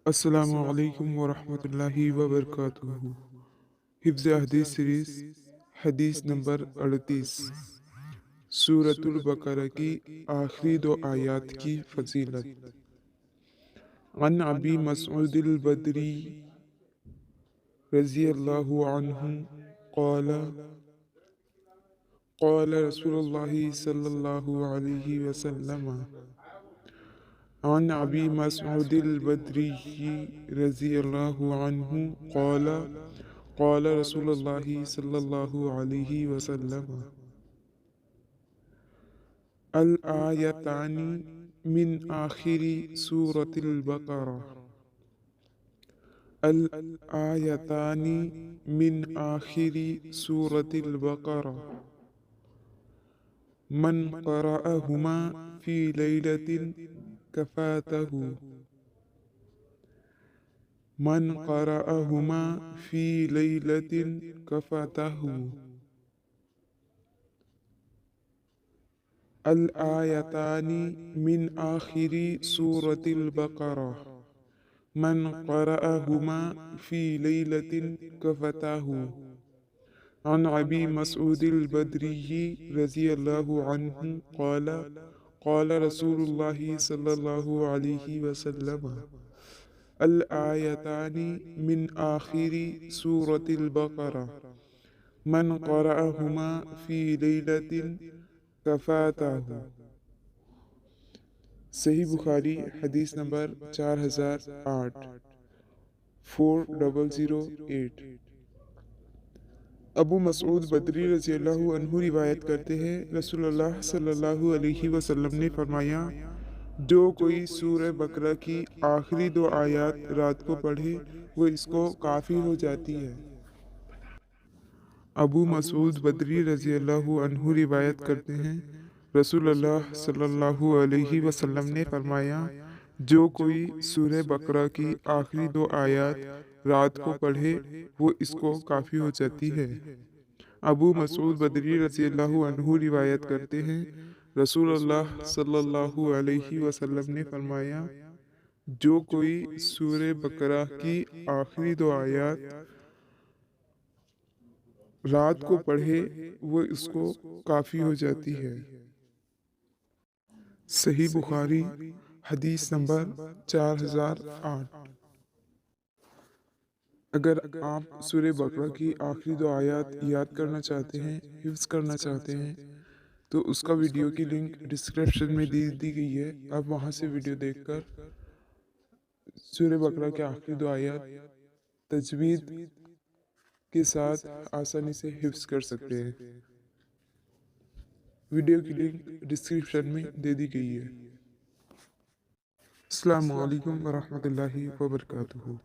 السلام علیکم ورحمۃ اللہ وبرکاتہ۔ حفظ حدیث سیریز حدیث نمبر 38، سورۃ البقرہ کی آخری دو آیات کی فضیلت۔ عن ابی مسعود البدری رضی اللہ عنہ قال قال رسول اللہ صلی اللہ علیہ وسلم۔ عن ابی مسعود البدری رضی اللہ عنہ قال قال رسول اللہ صلی اللہ علیہ وسلم۔ الآیتان من آخری سورۃ البقرہ۔ الآیتان من آخری سورۃ البقرہ، من قرأہما فی لیلۃ کفاتہ، من قرأہما فی لیلۃ کفاتہ۔ الآیتان من آخری سورۃ البقرہ، من قرأہما فی لیلۃ کفاتہ۔ عن ابی مسعود البدری رضی اللہ عنہ قال قال رسول اللہ صلی اللہ علیہ وسلم۔ الآیتان من آخر سورۃ البقرہ، من قرأہما فی لیلۃ کفاتہ۔ صحیح بخاری حدیث نمبر 4008 4008۔ ابو مسعود بدری رضی اللہ عنہ روایت کرتے ہیں، رسول اللہ صلی اللہ علیہ وسلم نے فرمایا، جو کوئی سورہ بقرہ کی آخری دو آیات رات کو پڑھے وہ اس کو کافی ہو جاتی ہے۔ ابو مسعود بدری رضی اللہ عنہ روایت کرتے ہیں، رسول اللہ صلی اللہ علیہ وسلم نے فرمایا، جو کوئی سورہ بقرہ کی آخری دو آیات رات کو پڑھے وہ اس کو کافی ہو جاتی ہے۔ ابو مسعود بدری رضی اللہ عنہ روایت کرتے ہیں، رسول اللہ صلی اللہ علیہ وسلم نے فرمایا، جو کوئی سورہ بقرہ کی آخری دو آیات رات کو پڑھے وہ اس کو کافی ہو جاتی ہے۔ صحیح بخاری حدیث نمبر 4008۔ اگر آپ سورہ بقرہ کی آخری دو آیات یاد کرنا چاہتے ہیں، حفظ کرنا چاہتے ہیں، تو اس کا ویڈیو کی لنک ڈسکرپشن میں دی گئی ہے، آپ وہاں سے ویڈیو دیکھ کر سورہ بقرہ کے آخری دو آیات تجوید کے ساتھ آسانی سے حفظ کر سکتے ہیں۔ ویڈیو کی لنک ڈسکرپشن میں دے دی گئی ہے۔ السلام علیکم ورحمۃ اللہ وبرکاتہ۔